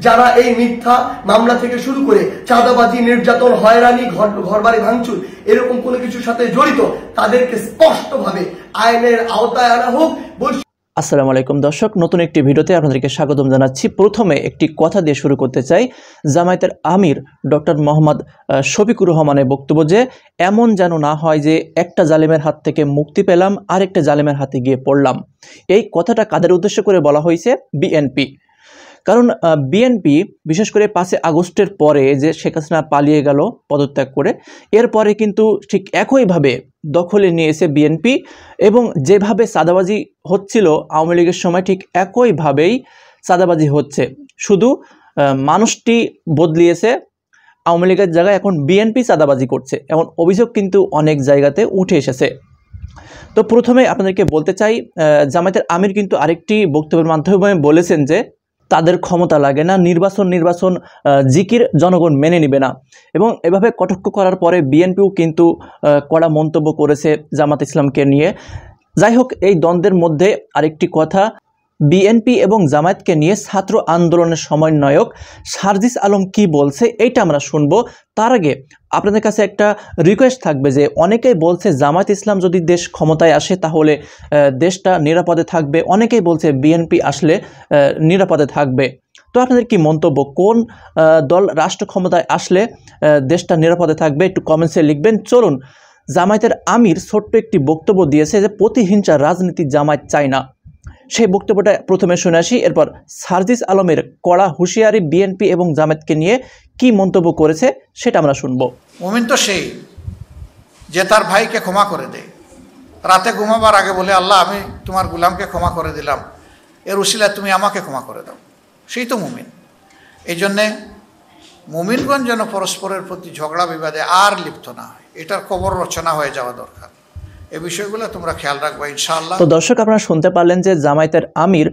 যারা এই মিথ্যা মামলা থেকে শুরু করে চাঁদাবাজি, নির্যাতন, হয়রানি, ঘরবাড়ি ভাঙচুর এরকম কোনো কিছুর সাথে জড়িত তাদেরকে স্পষ্টভাবে আইনের আওতায় আনা হোক। আসসালামু আলাইকুম দর্শক, নতুন একটি ভিডিওতে আপনাদেরকে স্বাগতম জানাচ্ছি। প্রথমে একটি কথা দিয়ে শুরু করতে চাই। জামায়াতের আমির ডক্টর মোহাম্মদ শফিকুর রহমানের বক্তব্য যে এমন যেন না হয় যে একটা জালেমের হাত থেকে মুক্তি পেলাম আরেকটা জালেমের হাতে গিয়ে পড়লাম। এই কথাটা কাদের উদ্দেশ্য করে বলা হয়েছে? বিএনপি। কারণ বিএনপি বিশেষ করে 5 আগস্টের পরে যে শেখ হাসিনা পালিয়ে গেল পদত্যাগ করে, এরপরে কিন্তু ঠিক একইভাবে দখলে নিয়েছে বিএনপি এবং যেভাবে চাঁদাবাজি হচ্ছিল আওয়ামী লীগের সময় ঠিক একইভাবেই চাঁদাবাজি হচ্ছে, শুধু মানুষটি বদলিয়েছে। আওয়ামী লীগের জায়গায় এখন বিএনপি চাঁদাবাজি করছে, এমন অভিযোগ কিন্তু অনেক জায়গাতে উঠে এসেছে। তো প্রথমে আপনাদেরকে বলতে চাই, জামায়াতের আমির কিন্তু আরেকটি বক্তব্যের মাধ্যমে বলেছেন যে তাদের ক্ষমতা লাগে না, নির্বাচন জিকির জনগণ মেনে নেবে না। এবং এভাবে কটাক্ষ করার পরে বিএনপিও কিন্তু কড়া মন্তব্য করেছে জামাত ইসলামকে নিয়ে। যাই হোক, এই দ্বন্দ্বের মধ্যে আরেকটি কথা, বিএনপি এবং জামায়াতকে নিয়ে ছাত্র আন্দোলনের সমন্বয়ক সার্জিস আলম কি বলছে এইটা আমরা শুনবো। তার আগে আপনাদের কাছে একটা রিকোয়েস্ট থাকবে যে অনেকেই বলছে জামায়াত ইসলাম যদি দেশ ক্ষমতায় আসে তাহলে দেশটা নিরাপদে থাকবে, অনেকেই বলছে বিএনপি আসলে নিরাপদে থাকবে। তো আপনাদের কি মন্তব্য, কোন দল রাষ্ট্র ক্ষমতায় আসলে দেশটা নিরাপদে থাকবে? একটু কমেন্টসে লিখবেন। চলুন, জামায়াতের আমির ছোট্ট একটি বক্তব্য দিয়েছে যে প্রতিহিংসা রাজনীতি জামায়াত চায় না। সেই বক্তব্যটা প্রথমে শুনে আসি, এরপর সার্জিস আলমের কড়া হুঁশিয়ারি বিএনপি এবং জামায়াতকে নিয়ে কি মন্তব্য করেছে সেটা আমরা শুনবো। মুমিন তো সেই যে তার ভাইকে ক্ষমা করে দেয়, রাতে ঘুমাবার আগে বলে আল্লাহ আমি তোমার গোলামকে ক্ষমা করে দিলাম, এর উসিলায় তুমি আমাকে ক্ষমা করে দাও, সেই তো মুমিন। এই জন্যে মুমিনগণ যেন পরস্পরের প্রতি ঝগড়া বিবাদে আর লিপ্ত না হয়, এটার কবর রচনা হয়ে যাওয়া দরকার। এই বিষয়গুলো তোমরা খেয়াল রাখবে ইনশাআল্লাহ। তো দর্শক, আপনারা শুনতে পারলেন যে জামায়াতের আমির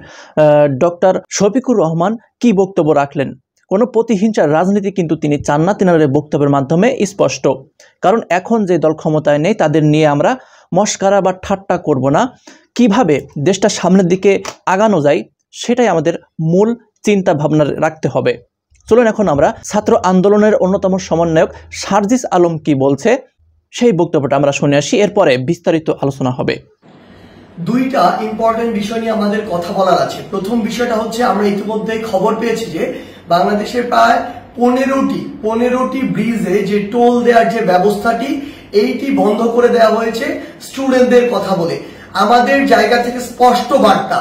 ডক্টর শফিকুর রহমান কি বক্তব্য রাখলেন। কোনো প্রতিহিংসার রাজনীতি কিন্তু তিনি চান না, তিনার বক্তব্যের মাধ্যমে স্পষ্ট। কারণ এখন যে দল ক্ষমতায় নেই তাদের নিয়ে আমরা মস্কারা বা ঠাট্টা করব না, কিভাবে দেশটা সামনের দিকে আগানো যায় সেটাই আমাদের মূল চিন্তা ভাবনা রাখতে হবে। চলুন এখন আমরা ছাত্র আন্দোলনের অন্যতম সমন্বয়ক সার্জিস আলম কি বলছে সেই বক্তব্যটা আমরা শুনে আসি, এরপরে বিস্তারিত আলোচনা হবে। দুইটা ইম্পর্টেন্ট বিষয় নিয়ে আমাদের কথা বলার আছে। প্রথম বিষয়টা হচ্ছে, আমরা ইতিমধ্যে খবর পেয়েছি যে বাংলাদেশের প্রায় 15টি ব্রিজে যে টোল দেওয়ার যে ব্যবস্থাটি এইটি বন্ধ করে দেওয়া হয়েছে স্টুডেন্টদের কথা বলে। আমাদের জায়গা থেকে স্পষ্ট বার্তা,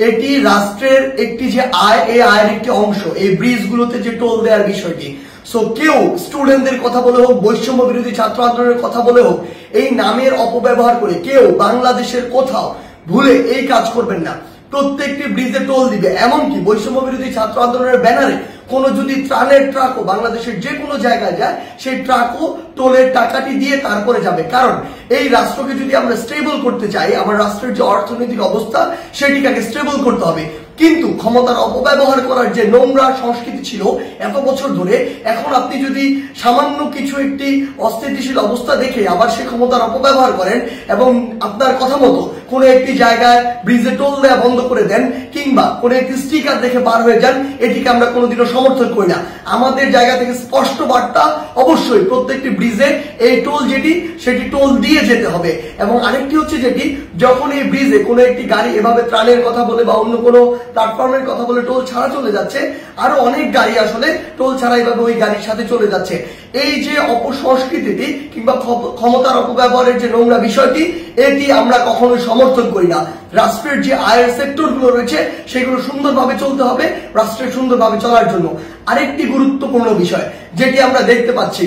এটি রাষ্ট্রের একটি যে আয়, এই আয়ের একটি অংশ এই ব্রিজগুলোতে যে টোল দেওয়ার বিষয়টি। সো কেউ স্টুডেন্টদের কথা বলে হোক, বৈষম্য বিরোধী ছাত্র আন্দোলনের কথা বলে হোক, এই নামের অপব্যবহার করে কেউ বাংলাদেশের কোথাও ভুলে এই কাজ করবেন না। প্রত্যেকটি ব্রিজে টোল দিবে, এমনকি বৈষম্য বিরোধী ছাত্র আন্দোলনের ব্যানারে কোনো যদি ত্রাণের ট্রাকও বাংলাদেশের যে কোনো জায়গায় যায়, সেই ট্রাকও টোলের টাকাটি দিয়ে তারপরে যাবে। কারণ এই রাষ্ট্রকে যদি আমরা স্টেবল করতে চাই, আমার রাষ্ট্রের যে অর্থনৈতিক অবস্থা সেটিকে আগে স্টেবল করতে হবে। কিন্তু ক্ষমতার অপব্যবহার করার যে নোংরা সংস্কৃতি ছিল এত বছর ধরে, এখন আপনি যদি সামান্য কিছু একটি অস্থিতিশীল অবস্থা দেখে আবার সে ক্ষমতার অপব্যবহার করেন এবং আপনার কথা মতো কোন একটি জায়গায় ব্রিজে টোল দেওয়া বন্ধ করে দেন কিংবা কোন একটি স্টিকার দেখে পার হয়ে যান, এটিকে আমরা কোনোদিনও সমর্থন করি না। আমাদের জায়গা থেকে স্পষ্ট বার্তা, অবশ্যই প্রত্যেকটি ব্রিজে এই টোল যেটি সেটি টোল দিয়ে যেতে হবে। এবং আরেকটি হচ্ছে যেটি, যখন এই ব্রিজে কোনো একটি গাড়ি এভাবে ত্রাণের কথা বলে বা অন্য কোনো প্ল্যাটফর্মের কথা বলে টোল ছাড়া চলে যাচ্ছে, আরো অনেক গাড়ি আসলে টোল ছাড়া এইভাবে ওই গাড়ির সাথে চলে যাচ্ছে। এই যে অপসংস্কৃতিটি কিংবা ক্ষমতার অপব্যবহারের যে নোংরা বিষয়টি, এটি আমরা কখনোই সমর্থন করি না। রাষ্ট্রের যে আয়ের সেক্টর গুলো রয়েছে সেগুলো সুন্দরভাবে চলতে হবে রাষ্ট্রের সুন্দরভাবে চলার জন্য। আরেকটি গুরুত্বপূর্ণ বিষয় যেটি আমরা দেখতে পাচ্ছি,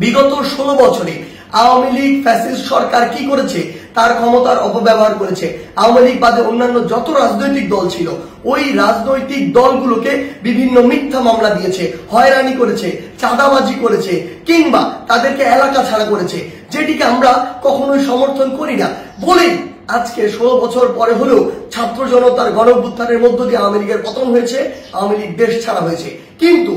বিগত 16 বছরে আওয়ামী লীগ ফ্যাসিস্ট সরকার কি করেছে, তার ক্ষমতার অপব্যবহার করেছে। আওয়ামী লীগ বাদে অন্যান্য যত রাজনৈতিক দল ছিল, ওই রাজনৈতিক দলগুলোকে বিভিন্ন মিথ্যা মামলা দিয়েছে, হয়রানি করেছে, চাঁদাবাজি করেছে কিংবা তাদেরকে এলাকা ছাড়া করেছে, যেটিকে আমরা কখনোই সমর্থন করি না। বলেই আজকে 16 বছর পরে হলেও ছাত্র জনতার গণঅভ্যুত্থানের মধ্য দিয়ে আওয়ামী লীগের পতন হয়েছে, আওয়ামী লীগ দেশ ছাড়া হয়েছে। কিন্তু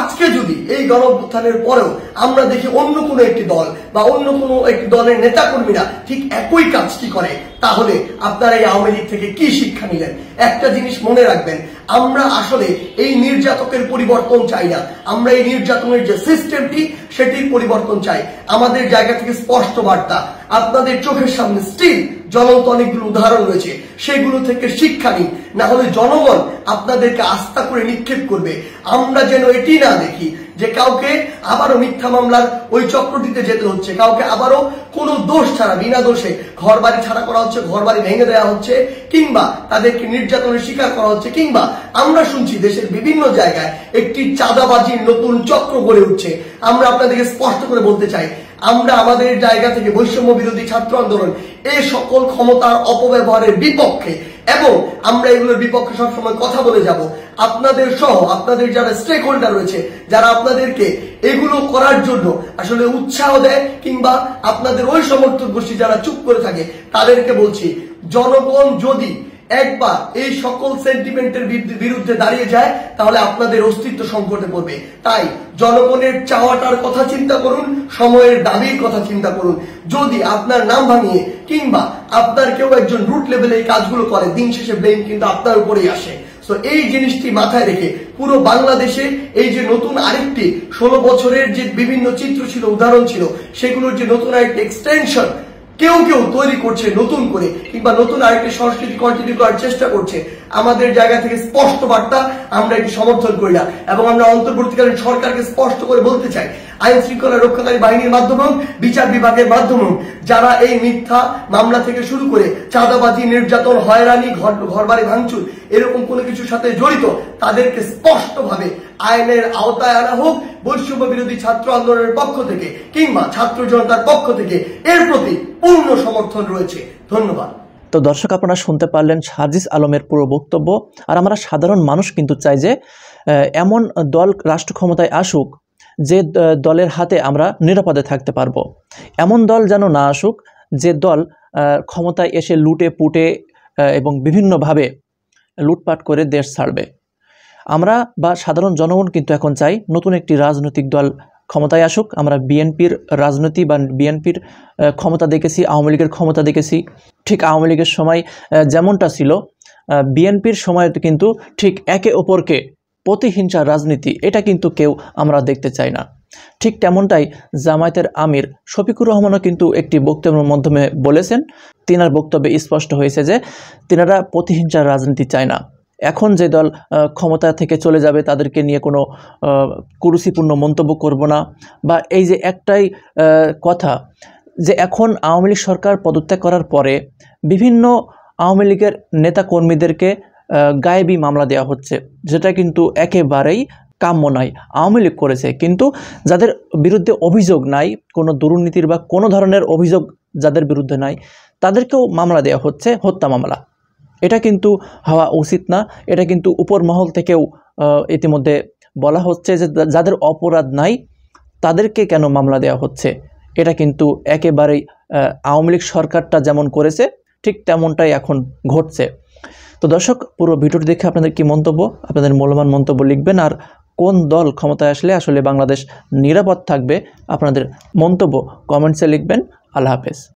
আজকে যদি এই গণঅভ্যুত্থানের পরেও আমরা দেখি অন্য কোনো একটি দল বা অন্য কোনো একটি দলের নেতাকর্মীরা ঠিক একই কাজটি করে, তাহলে আপনারা এই আওয়ামী লীগ থেকে কি শিক্ষা নিলেন? একটা জিনিস মনে রাখবেন, আমরা আসলে এই নির্যাতকের পরিবর্তন চাই না, আমরা এই নির্যাতনের যে সিস্টেমটি সেটির পরিবর্তন চাই। আমাদের জায়গা থেকে স্পষ্ট বার্তা, আপনাদের চোখের সামনে স্টিল জ্বলন্ত অনেকগুলো উদাহরণ রয়েছে, সেগুলো থেকে শিক্ষা নিন, না হলে জনগণ আপনাদেরকে আস্থা করে নিক্ষেপ করবে। আমরা যেন এটি না দেখি যে কাউকে আবারও মিথ্যা মামলার ওই চক্রটিতে যেতে হচ্ছে, কাউকে আবারও কোনো দোষ ছাড়া বিনা দোষে ঘর বাড়ি ছাড়া করা হচ্ছে, ঘর বাড়ি ভেঙে দেওয়া হচ্ছে, কিংবা তাদেরকে নির্যাতনের শিকার করা হচ্ছে, কিংবা আমরা শুনছি দেশের বিভিন্ন জায়গায় একটি চাঁদাবাজির নতুন চক্র গড়ে উঠছে। আমরা আপনাদেরকে স্পষ্ট করে বলতে চাই, আমরা আমাদের জায়গা থেকে বৈষম্য বিরোধী ছাত্র আন্দোলন এই সকল ক্ষমতার অপব্যবহারের বিপক্ষে, এবং আমরা এগুলোর বিপক্ষে সবসময় কথা বলে যাব। আপনাদের সহ আপনাদের যারা স্টেক হোল্ডার রয়েছে, যারা আপনাদেরকে এগুলো করার জন্য আসলে উৎসাহ দেয়, কিংবা আপনাদের ওই সমর্থক গোষ্ঠী যারা চুপ করে থাকে, তাদেরকে বলছি, জনগণ যদি একবার এই সকল সেন্টিমেন্টের বিরুদ্ধে দাঁড়িয়ে যায় তাহলে আপনাদের অস্তিত্ব সংকটে পড়বে। তাই জনগণের চাওয়াটার কথা চিন্তা করুন, সময়ের দাবির কথা চিন্তা করুন। যদি আপনার নাম ভাঙিয়ে কিংবা আপনার কেউ একজন রুট লেভেলে এই কাজগুলো করে, দিন শেষে ব্লেম কিন্তু আপনার উপরেই আসে। তো এই জিনিসটি মাথায় রেখে পুরো বাংলাদেশে এই যে নতুন আরেকটি 16 বছরের যে বিভিন্ন চিত্র ছিল, উদাহরণ ছিল, সেগুলোর যে নতুন আরেকটি এক্সটেনশন কেউ কেউ তৈরি করছে নতুন করে, কিংবা নতুন আরেকটি সংস্কৃতি কন্টিনিউ করার চেষ্টা করছে, আমাদের জায়গা থেকে স্পষ্ট বার্তা, আমরা এটি সমর্থন করি না। এবং আমরা অন্তর্বর্তীকালীন সরকারকে স্পষ্ট করে বলতে চাই, আইন শৃঙ্খলা রক্ষাকারী বাহিনীর মাধ্যমেও বিচার বিভাগের মাধ্যমেও যারা এই মিথ্যা মামলা থেকে শুরু করে চাঁদাবাজি, নির্যাতন, হয়রানি, ঘরবাড়ি ভাঙচুর এরকম কোনো কিছুর সাথে জড়িত, তাদেরকে স্পষ্টভাবে আইনের আওতায় আনা হোক। বৈষম্য বিরোধী ছাত্র আন্দোলনের পক্ষ থেকে কিংবা ছাত্র জনতার পক্ষ থেকে এর প্রতি পূর্ণ সমর্থন রয়েছে। ধন্যবাদ। তো দর্শক, আপনারা শুনতে পারলেন সাজিস আলমের পুরো বক্তব্য। আর আমরা সাধারণ মানুষ কিন্তু চাই যে এমন দল রাষ্ট্র ক্ষমতায় আসুক যে দলের হাতে আমরা নিরাপদে থাকতে পারবো। এমন দল যেন না আসুক যে দল ক্ষমতায় এসে লুটে পুটে এবং বিভিন্নভাবে লুটপাট করে দেশ ছাড়বে। আমরা বা সাধারণ জনগণ কিন্তু এখন চাই নতুন একটি রাজনৈতিক দল ক্ষমতায় আসুক। আমরা বিএনপির রাজনীতি বা বিএনপির ক্ষমতা দেখেছি, আওয়ামী লীগের ক্ষমতা দেখেছি। ঠিক আওয়ামী লীগের সময় যেমনটা ছিল, বিএনপির সময় কিন্তু ঠিক একে অপরকে প্রতিহিংসার রাজনীতি, এটা কিন্তু কেউ আমরা দেখতে চাই না। ঠিক তেমনটাই জামায়াতের আমির শফিকুর রহমানও কিন্তু একটি বক্তব্যের মাধ্যমে বলেছেন। তিনার বক্তব্যে স্পষ্ট হয়েছে যে তিনারা প্রতিহিংসার রাজনীতি চায় না। এখন যে দল ক্ষমতা থেকে চলে যাবে তাদেরকে নিয়ে কোনো কুরুচিপূর্ণ মন্তব্য করব না, বা এই যে একটাই কথা যে এখন আওয়ামী লীগ সরকার পদত্যাগ করার পরে বিভিন্ন আওয়ামী লীগের নেতাকর্মীদেরকে গায়েবী মামলা দেওয়া হচ্ছে, যেটা কিন্তু একেবারেই কাম্য নয়। আওয়ামী লীগ করেছে, কিন্তু যাদের বিরুদ্ধে অভিযোগ নাই, কোনো দুর্নীতির বা কোনো ধরনের অভিযোগ যাদের বিরুদ্ধে নাই, তাদেরকেও মামলা দেওয়া হচ্ছে, হত্যা মামলা। এটা কিন্তু হওয়া উচিত না। এটা কিন্তু উপর মহল থেকেও ইতিমধ্যে বলা হচ্ছে যে যাদের অপরাধ নাই তাদেরকে কেন মামলা দেওয়া হচ্ছে। এটা কিন্তু একেবারেই আওয়ামী লীগ সরকারটা যেমন করেছে ঠিক তেমনটাই এখন ঘটছে। তো দর্শক, পুরো ভিডিওটি দেখে আপনাদের কি মন্তব্য, আপনাদের মূল্যবান মন্তব্য লিখবেন। আর কোন দল ক্ষমতায় আসলে বাংলাদেশ নিরাপদ থাকবে, আপনাদের মন্তব্য কমেন্টসে লিখবেন। আল্লাহ হাফেজ।